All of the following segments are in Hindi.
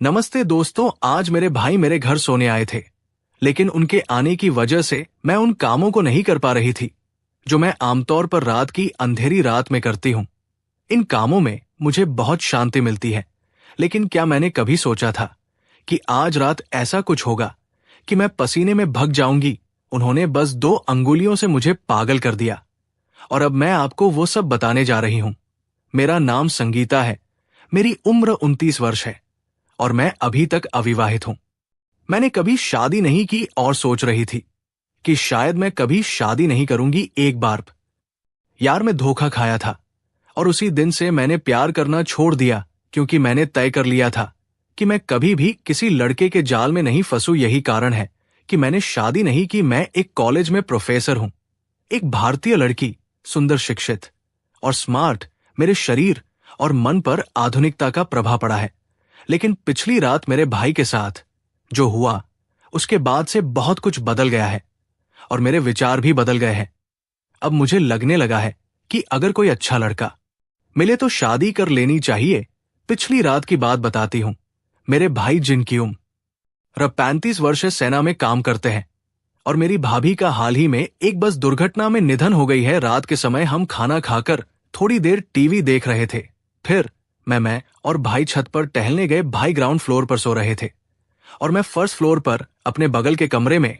नमस्ते दोस्तों, आज मेरे भाई मेरे घर सोने आए थे, लेकिन उनके आने की वजह से मैं उन कामों को नहीं कर पा रही थी जो मैं आमतौर पर रात की अंधेरी रात में करती हूँ। इन कामों में मुझे बहुत शांति मिलती है, लेकिन क्या मैंने कभी सोचा था कि आज रात ऐसा कुछ होगा कि मैं पसीने में भग जाऊंगी। उन्होंने बस 2 अंगुलियों से मुझे पागल कर दिया और अब मैं आपको वो सब बताने जा रही हूँ। मेरा नाम संगीता है, मेरी उम्र 29 वर्ष है और मैं अभी तक अविवाहित हूं। मैंने कभी शादी नहीं की और सोच रही थी कि शायद मैं कभी शादी नहीं करूंगी। एक बार यार मैं धोखा खाया था और उसी दिन से मैंने प्यार करना छोड़ दिया, क्योंकि मैंने तय कर लिया था कि मैं कभी भी किसी लड़के के जाल में नहीं फंसूं। यही कारण है कि मैंने शादी नहीं की। मैं एक कॉलेज में प्रोफेसर हूं, एक भारतीय लड़की, सुंदर, शिक्षित और स्मार्ट। मेरे शरीर और मन पर आधुनिकता का प्रभाव पड़ा है, लेकिन पिछली रात मेरे भाई के साथ जो हुआ उसके बाद से बहुत कुछ बदल गया है और मेरे विचार भी बदल गए हैं। अब मुझे लगने लगा है कि अगर कोई अच्छा लड़का मिले तो शादी कर लेनी चाहिए। पिछली रात की बात बताती हूं। मेरे भाई, जिनकी उम्र 35 वर्ष है, सेना में काम करते हैं और मेरी भाभी का हाल ही में एक बस दुर्घटना में निधन हो गई है। रात के समय हम खाना खाकर थोड़ी देर टीवी देख रहे थे। फिर मैं और भाई छत पर टहलने गए। भाई ग्राउंड फ्लोर पर सो रहे थे और मैं फर्स्ट फ्लोर पर अपने बगल के कमरे में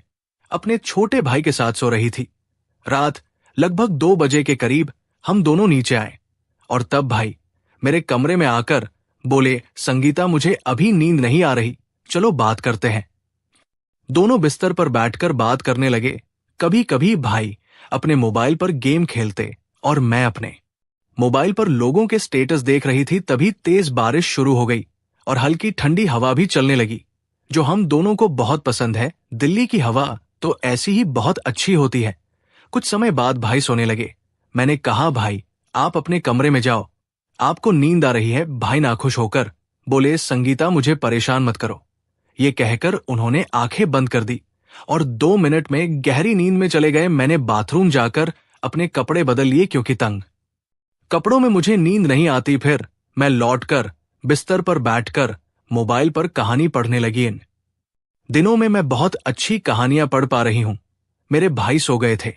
अपने छोटे भाई के साथ सो रही थी। रात लगभग 2 बजे के करीब हम दोनों नीचे आए और तब भाई मेरे कमरे में आकर बोले, संगीता, मुझे अभी नींद नहीं आ रही, चलो बात करते हैं। दोनों बिस्तर पर बैठकर बात करने लगे। कभी कभी भाई अपने मोबाइल पर गेम खेलते और मैं अपने मोबाइल पर लोगों के स्टेटस देख रही थी। तभी तेज बारिश शुरू हो गई और हल्की ठंडी हवा भी चलने लगी, जो हम दोनों को बहुत पसंद है। दिल्ली की हवा तो ऐसी ही बहुत अच्छी होती है। कुछ समय बाद भाई सोने लगे। मैंने कहा, भाई आप अपने कमरे में जाओ, आपको नींद आ रही है। भाई नाखुश होकर बोले, संगीता, मुझे परेशान मत करो। ये कहकर उन्होंने आंखें बंद कर दी और 2 मिनट में गहरी नींद में चले गए। मैंने बाथरूम जाकर अपने कपड़े बदल लिए, क्योंकि तंग कपड़ों में मुझे नींद नहीं आती। फिर मैं लौटकर बिस्तर पर बैठकर मोबाइल पर कहानी पढ़ने लगी। इन दिनों में मैं बहुत अच्छी कहानियां पढ़ पा रही हूं। मेरे भाई सो गए थे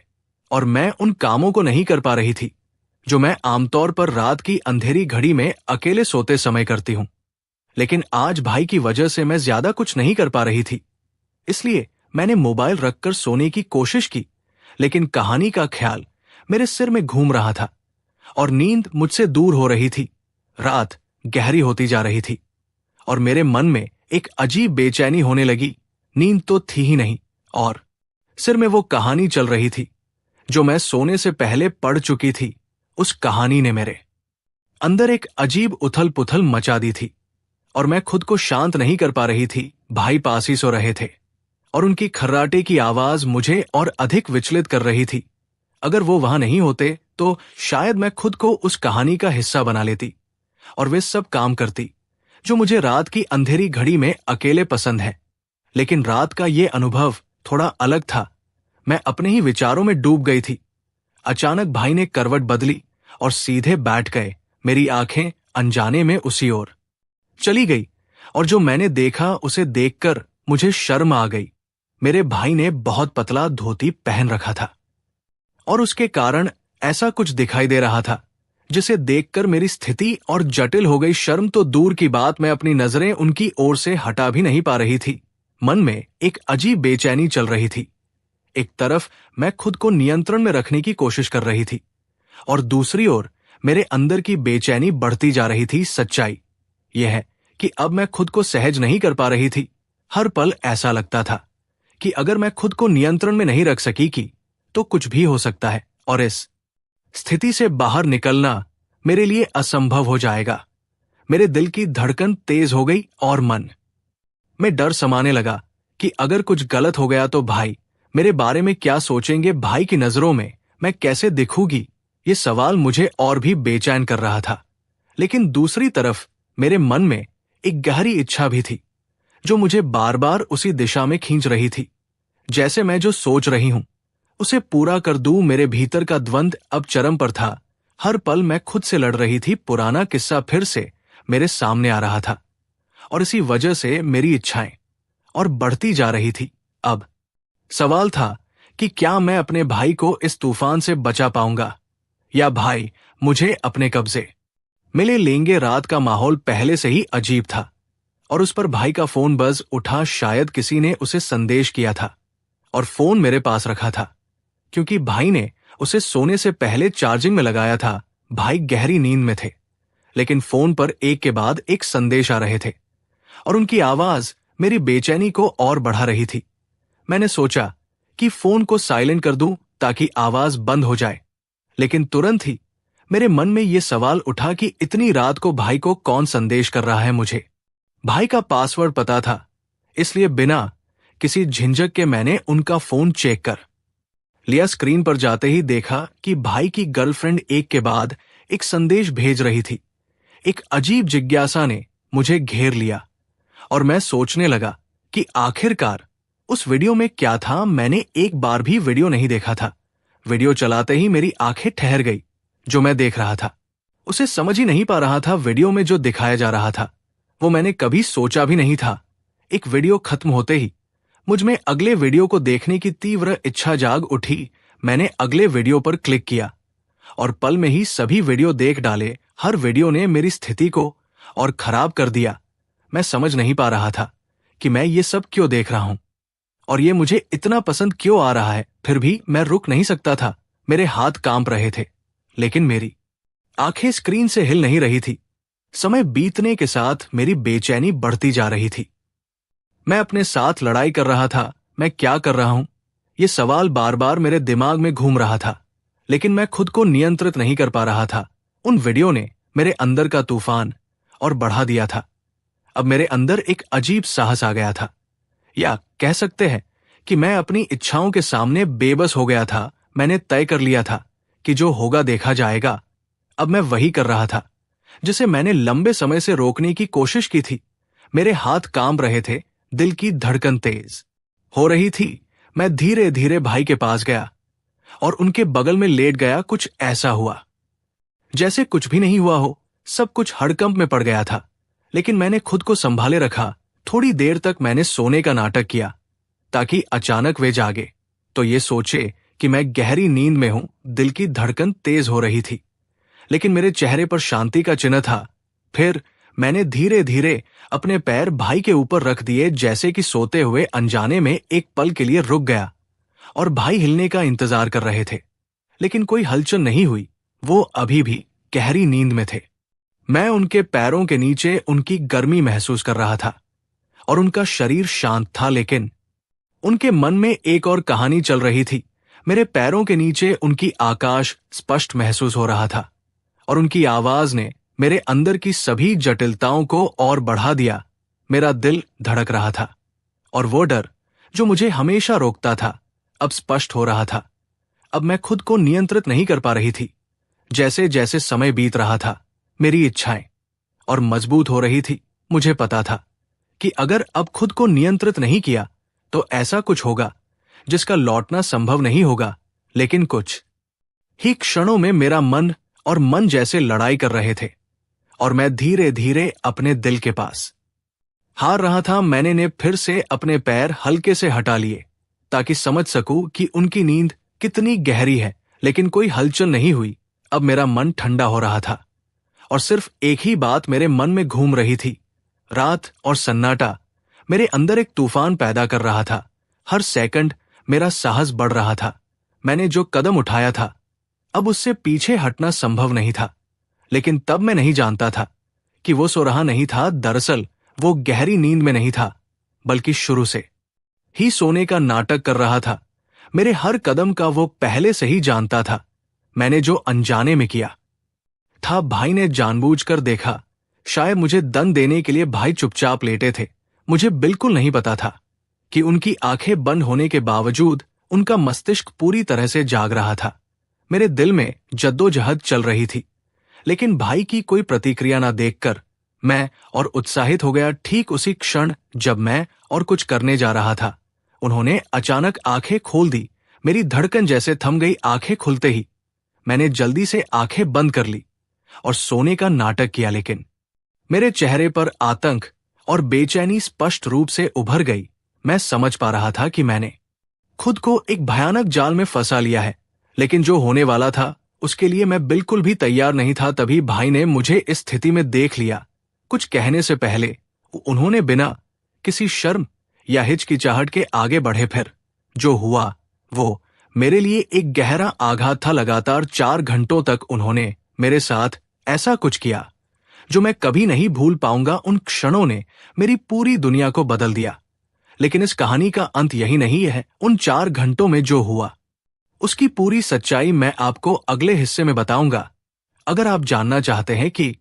और मैं उन कामों को नहीं कर पा रही थी जो मैं आमतौर पर रात की अंधेरी घड़ी में अकेले सोते समय करती हूं। लेकिन आज भाई की वजह से मैं ज्यादा कुछ नहीं कर पा रही थी, इसलिए मैंने मोबाइल रखकर सोने की कोशिश की, लेकिन कहानी का ख्याल मेरे सिर में घूम रहा था और नींद मुझसे दूर हो रही थी। रात गहरी होती जा रही थी और मेरे मन में एक अजीब बेचैनी होने लगी। नींद तो थी ही नहीं और सिर में वो कहानी चल रही थी जो मैं सोने से पहले पढ़ चुकी थी। उस कहानी ने मेरे अंदर एक अजीब उथल पुथल मचा दी थी और मैं खुद को शांत नहीं कर पा रही थी। भाई पास ही सो रहे थे और उनकी खर्राटे की आवाज मुझे और अधिक विचलित कर रही थी। अगर वो वहां नहीं होते तो शायद मैं खुद को उस कहानी का हिस्सा बना लेती और वे सब काम करती जो मुझे रात की अंधेरी घड़ी में अकेले पसंद है। लेकिन रात का ये अनुभव थोड़ा अलग था। मैं अपने ही विचारों में डूब गई थी। अचानक भाई ने करवट बदली और सीधे बैठ गए। मेरी आंखें अनजाने में उसी ओर चली गई और जो मैंने देखा उसे देखकर मुझे शर्म आ गई। मेरे भाई ने बहुत पतला धोती पहन रखा था और उसके कारण ऐसा कुछ दिखाई दे रहा था जिसे देखकर मेरी स्थिति और जटिल हो गई। शर्म तो दूर की बात, मैं अपनी नजरें उनकी ओर से हटा भी नहीं पा रही थी। मन में एक अजीब बेचैनी चल रही थी। एक तरफ मैं खुद को नियंत्रण में रखने की कोशिश कर रही थी और दूसरी ओर मेरे अंदर की बेचैनी बढ़ती जा रही थी। सच्चाई यह है कि अब मैं खुद को सहज नहीं कर पा रही थी। हर पल ऐसा लगता था कि अगर मैं खुद को नियंत्रण में नहीं रख सकी कि तो कुछ भी हो सकता है और इस स्थिति से बाहर निकलना मेरे लिए असंभव हो जाएगा। मेरे दिल की धड़कन तेज हो गई और मन में डर समाने लगा कि अगर कुछ गलत हो गया तो भाई मेरे बारे में क्या सोचेंगे। भाई की नजरों में मैं कैसे दिखूंगी, ये सवाल मुझे और भी बेचैन कर रहा था। लेकिन दूसरी तरफ मेरे मन में एक गहरी इच्छा भी थी जो मुझे बार बार उसी दिशा में खींच रही थी। जैसे मैं जो सोच रही हूं उसे पूरा कर दूं। मेरे भीतर का द्वंद अब चरम पर था। हर पल मैं खुद से लड़ रही थी। पुराना किस्सा फिर से मेरे सामने आ रहा था और इसी वजह से मेरी इच्छाएं और बढ़ती जा रही थी। अब सवाल था कि क्या मैं अपने भाई को इस तूफान से बचा पाऊंगा या भाई मुझे अपने कब्जे मिले लेंगे। रात का माहौल पहले से ही अजीब था और उस पर भाई का फोन बज उठा। शायद किसी ने उसे संदेश किया था और फोन मेरे पास रखा था क्योंकि भाई ने उसे सोने से पहले चार्जिंग में लगाया था। भाई गहरी नींद में थे, लेकिन फोन पर एक के बाद एक संदेश आ रहे थे और उनकी आवाज मेरी बेचैनी को और बढ़ा रही थी। मैंने सोचा कि फोन को साइलेंट कर दूं ताकि आवाज बंद हो जाए, लेकिन तुरंत ही मेरे मन में यह सवाल उठा कि इतनी रात को भाई को कौन संदेश कर रहा है मुझे। भाई का पासवर्ड पता था, इसलिए बिना किसी झिझक के मैंने उनका फोन चेक कर लिया। स्क्रीन पर जाते ही देखा कि भाई की गर्लफ्रेंड एक के बाद एक संदेश भेज रही थी। एक अजीब जिज्ञासा ने मुझे घेर लिया और मैं सोचने लगा कि आखिरकार उस वीडियो में क्या था। मैंने एक बार भी वीडियो नहीं देखा था। वीडियो चलाते ही मेरी आंखें ठहर गई। जो मैं देख रहा था उसे समझ ही नहीं पा रहा था। वीडियो में जो दिखाया जा रहा था वो मैंने कभी सोचा भी नहीं था। एक वीडियो खत्म होते ही मुझ में अगले वीडियो को देखने की तीव्र इच्छा जाग उठी। मैंने अगले वीडियो पर क्लिक किया और पल में ही सभी वीडियो देख डाले। हर वीडियो ने मेरी स्थिति को और खराब कर दिया। मैं समझ नहीं पा रहा था कि मैं ये सब क्यों देख रहा हूं और ये मुझे इतना पसंद क्यों आ रहा है। फिर भी मैं रुक नहीं सकता था। मेरे हाथ कांप रहे थे, लेकिन मेरी आंखें स्क्रीन से हिल नहीं रही थी। समय बीतने के साथ मेरी बेचैनी बढ़ती जा रही थी। मैं अपने साथ लड़ाई कर रहा था। मैं क्या कर रहा हूं? ये सवाल बार बार मेरे दिमाग में घूम रहा था, लेकिन मैं खुद को नियंत्रित नहीं कर पा रहा था। उन वीडियो ने मेरे अंदर का तूफान और बढ़ा दिया था। अब मेरे अंदर एक अजीब साहस आ गया था, या कह सकते हैं कि मैं अपनी इच्छाओं के सामने बेबस हो गया था। मैंने तय कर लिया था कि जो होगा देखा जाएगा। अब मैं वही कर रहा था जिसे मैंने लंबे समय से रोकने की कोशिश की थी। मेरे हाथ कांप रहे थे, दिल की धड़कन तेज हो रही थी। मैं धीरे धीरे भाई के पास गया और उनके बगल में लेट गया। कुछ ऐसा हुआ जैसे कुछ भी नहीं हुआ हो। सब कुछ हड़कंप में पड़ गया था, लेकिन मैंने खुद को संभाले रखा। थोड़ी देर तक मैंने सोने का नाटक किया ताकि अचानक वे जागे तो ये सोचे कि मैं गहरी नींद में हूं। दिल की धड़कन तेज हो रही थी, लेकिन मेरे चेहरे पर शांति का चिन्ह था। फिर मैंने धीरे धीरे अपने पैर भाई के ऊपर रख दिए, जैसे कि सोते हुए अनजाने में एक पल के लिए रुक गया और भाई हिलने का इंतजार कर रहे थे, लेकिन कोई हलचल नहीं हुई। वो अभी भी गहरी नींद में थे। मैं उनके पैरों के नीचे उनकी गर्मी महसूस कर रहा था और उनका शरीर शांत था, लेकिन उनके मन में एक और कहानी चल रही थी। मेरे पैरों के नीचे उनकी आकाश स्पष्ट महसूस हो रहा था और उनकी आवाज ने मेरे अंदर की सभी जटिलताओं को और बढ़ा दिया। मेरा दिल धड़क रहा था और वो डर जो मुझे हमेशा रोकता था अब स्पष्ट हो रहा था। अब मैं खुद को नियंत्रित नहीं कर पा रही थी। जैसे जैसे समय बीत रहा था मेरी इच्छाएं और मजबूत हो रही थी। मुझे पता था कि अगर अब खुद को नियंत्रित नहीं किया तो ऐसा कुछ होगा जिसका लौटना संभव नहीं होगा। लेकिन कुछ ही क्षणों में मेरा मन और मन जैसे लड़ाई कर रहे थे और मैं धीरे धीरे अपने दिल के पास हार रहा था। मैंने ने फिर से अपने पैर हल्के से हटा लिए ताकि समझ सकूं कि उनकी नींद कितनी गहरी है, लेकिन कोई हलचल नहीं हुई। अब मेरा मन ठंडा हो रहा था और सिर्फ एक ही बात मेरे मन में घूम रही थी। रात और सन्नाटा मेरे अंदर एक तूफान पैदा कर रहा था। हर सेकंड मेरा साहस बढ़ रहा था। मैंने जो कदम उठाया था अब उससे पीछे हटना संभव नहीं था, लेकिन तब मैं नहीं जानता था कि वो सो रहा नहीं था। दरअसल वो गहरी नींद में नहीं था, बल्कि शुरू से ही सोने का नाटक कर रहा था। मेरे हर कदम का वो पहले से ही जानता था। मैंने जो अनजाने में किया था, भाई ने जानबूझकर देखा। शायद मुझे दंड देने के लिए भाई चुपचाप लेटे थे। मुझे बिल्कुल नहीं पता था कि उनकी आंखें बंद होने के बावजूद उनका मस्तिष्क पूरी तरह से जाग रहा था। मेरे दिल में जद्दोजहद चल रही थी, लेकिन भाई की कोई प्रतिक्रिया ना देखकर मैं और उत्साहित हो गया। ठीक उसी क्षण जब मैं और कुछ करने जा रहा था, उन्होंने अचानक आंखें खोल दी। मेरी धड़कन जैसे थम गई। आंखें खुलते ही मैंने जल्दी से आंखें बंद कर ली और सोने का नाटक किया, लेकिन मेरे चेहरे पर आतंक और बेचैनी स्पष्ट रूप से उभर गई। मैं समझ पा रहा था कि मैंने खुद को एक भयानक जाल में फंसा लिया है, लेकिन जो होने वाला था उसके लिए मैं बिल्कुल भी तैयार नहीं था। तभी भाई ने मुझे इस स्थिति में देख लिया। कुछ कहने से पहले उन्होंने बिना किसी शर्म या हिचकिचाहट के आगे बढ़े। फिर जो हुआ वो मेरे लिए एक गहरा आघात था। लगातार 4 घंटों तक उन्होंने मेरे साथ ऐसा कुछ किया जो मैं कभी नहीं भूल पाऊंगा। उन क्षणों ने मेरी पूरी दुनिया को बदल दिया। लेकिन इस कहानी का अंत यही नहीं है। उन 4 घंटों में जो हुआ उसकी पूरी सच्चाई मैं आपको अगले हिस्से में बताऊंगा। अगर आप जानना चाहते हैं कि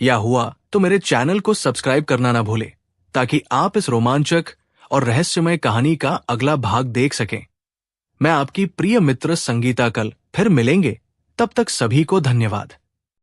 क्या हुआ तो मेरे चैनल को सब्सक्राइब करना ना भूलें, ताकि आप इस रोमांचक और रहस्यमय कहानी का अगला भाग देख सकें। मैं आपकी प्रिय मित्र संगीता कल फिर मिलेंगे। तब तक सभी को धन्यवाद।